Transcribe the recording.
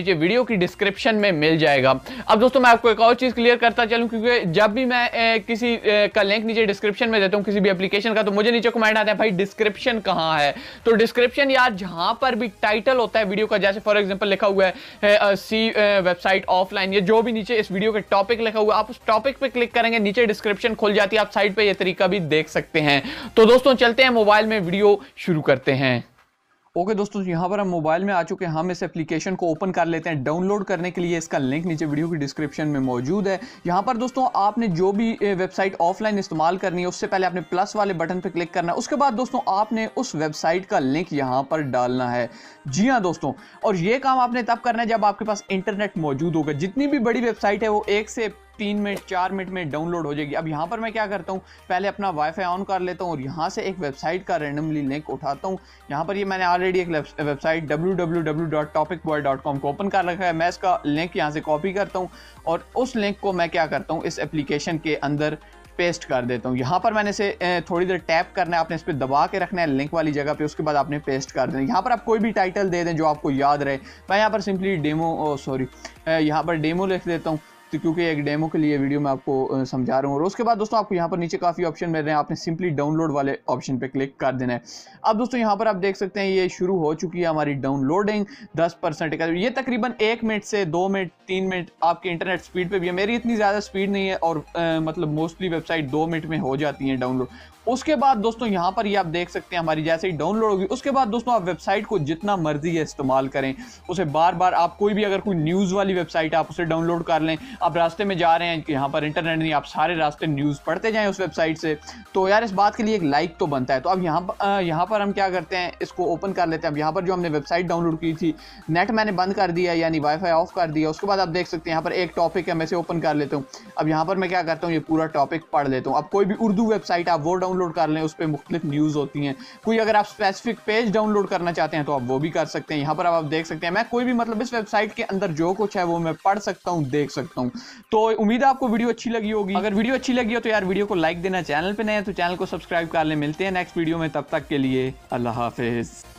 नीचे वीडियो की डिस्क्रिप्शन में मिल जाएगा। अब दोस्तों मैं आपको एक और चीज क्लियर करता चलूं, क्योंकि जब भी मैं किसी का लिंक नीचे डिस्क्रिप्शन में देता हूं किसी भी एप्लीकेशन का, तो मुझे नीचे कमेंट आता है भाई डिस्क्रिप्शन कहां है। तो डिस्क्रिप्शन यार जहां पर भी टाइटल होता है वीडियो का, जैसे फॉर एग्जांपल लिखा हुआ है सी वेबसाइट ऑफलाइन, ये जो भी नीचे इस वीडियो के टॉपिक लिखा हुआ है, आप उस टॉपिक पे क्लिक करेंगे, नीचे डिस्क्रिप्शन खुल जाती है, आप साइड पे ये तरीका भी देख सकते हैं। तो दोस्तों चलते हैं मोबाइल में वीडियो शुरू करते हैं। ओके दोस्तों, यहाँ पर हम मोबाइल में आ चुके हैं। हम इस एप्लीकेशन को ओपन कर लेते हैं। डाउनलोड करने के लिए इसका लिंक नीचे वीडियो की डिस्क्रिप्शन में मौजूद है। यहाँ पर दोस्तों आपने जो भी वेबसाइट ऑफलाइन इस्तेमाल करनी है, उससे पहले आपने प्लस वाले बटन पर क्लिक करना है। उसके बाद दोस्तों आपने उस वेबसाइट का लिंक यहाँ पर डालना है। जी हाँ दोस्तों, और ये काम आपने तब करना है जब आपके पास इंटरनेट मौजूद होगा। जितनी भी बड़ी वेबसाइट है वो 1 से 3 मिनट 4 मिनट में डाउनलोड हो जाएगी। अब यहाँ पर मैं क्या करता हूँ, पहले अपना वाईफाई ऑन कर लेता हूँ और यहाँ से एक वेबसाइट का रैंडमली लिंक उठाता हूँ। यहाँ पर ये मैंने ऑलरेडी एक वेबसाइट www.topicboy.com को ओपन कर रखा है। मैं इसका लिंक यहाँ से कॉपी करता हूँ और उस लिंक को मैं क्या करता हूँ, इस एप्लीकेशन के अंदर पेस्ट कर देता हूँ। यहाँ पर मैंने इसे थोड़ी देर टैप करना है, आपने इस पर दबा के रखना है लिंक वाली जगह पे, उसके बाद आपने पेस्ट कर देना। यहाँ पर आप कोई भी टाइटल दे दें जो आपको याद रहे। मैं यहाँ पर सिंपली यहाँ पर डेमो लिख देता हूँ, तो क्योंकि एक डेमो के लिए वीडियो मैं आपको समझा रहा हूँ। और उसके बाद दोस्तों आपको यहाँ पर नीचे काफ़ी ऑप्शन मिल रहे हैं, आपने सिंपली डाउनलोड वाले ऑप्शन पे क्लिक कर देना है। अब दोस्तों यहाँ पर आप देख सकते हैं ये शुरू हो चुकी है हमारी डाउनलोडिंग। 10% का ये तकरीबन 1 मिनट से 2 मिनट 3 मिनट आपके इंटरनेट स्पीड पे भी है। मेरी इतनी ज़्यादा स्पीड नहीं है और मतलब मोस्टली वेबसाइट 2 मिनट में हो जाती है डाउनलोड। उसके बाद दोस्तों यहाँ पर ये आप देख सकते हैं हमारी जैसे ही डाउनलोड होगी, उसके बाद दोस्तों आप वेबसाइट को जितना मर्जी है इस्तेमाल करें, उसे बार बार आप कोई भी अगर कोई न्यूज़ वाली वेबसाइट आप उसे डाउनलोड कर लें। आप रास्ते में जा रहे हैं कि यहाँ पर इंटरनेट नहीं, आप सारे रास्ते न्यूज़ पढ़ते जाएं उस वेबसाइट से, तो यार इस बात के लिए एक लाइक तो बनता है। तो अब यहाँ पर हम क्या करते हैं, इसको ओपन कर लेते हैं। अब यहाँ पर जो हमने वेबसाइट डाउनलोड की थी, नेट मैंने बंद कर दिया यानी वाईफाई ऑफ कर दिया। उसके बाद आप देख सकते हैं यहाँ पर एक टॉपिक है, मैं इसे ओपन कर लेता हूँ। अब यहाँ पर मैं क्या करता हूँ, ये पूरा टॉपिक पढ़ लेता हूँ। अब कोई भी उर्दू वेबसाइट आप वो डाउनलोड कर लें, उस पर मुख्तलिफ न्यूज़ होती हैं। कोई अगर आप स्पेसिफिक पेज डाउनलोड करना चाहते हैं तो आप वो भी कर सकते हैं। यहाँ पर आप देख सकते हैं मैं कोई भी मतलब इस वेबसाइट के अंदर जो कुछ है वो मैं पढ़ सकता हूँ, देख सकता हूँ। तो उम्मीद है आपको वीडियो अच्छी लगी होगी। अगर वीडियो अच्छी लगी हो तो यार वीडियो को लाइक देना, चैनल पे नए हैं तो चैनल को सब्सक्राइब कर लें। मिलते हैं नेक्स्ट वीडियो में, तब तक के लिए अल्लाह हाफिज़।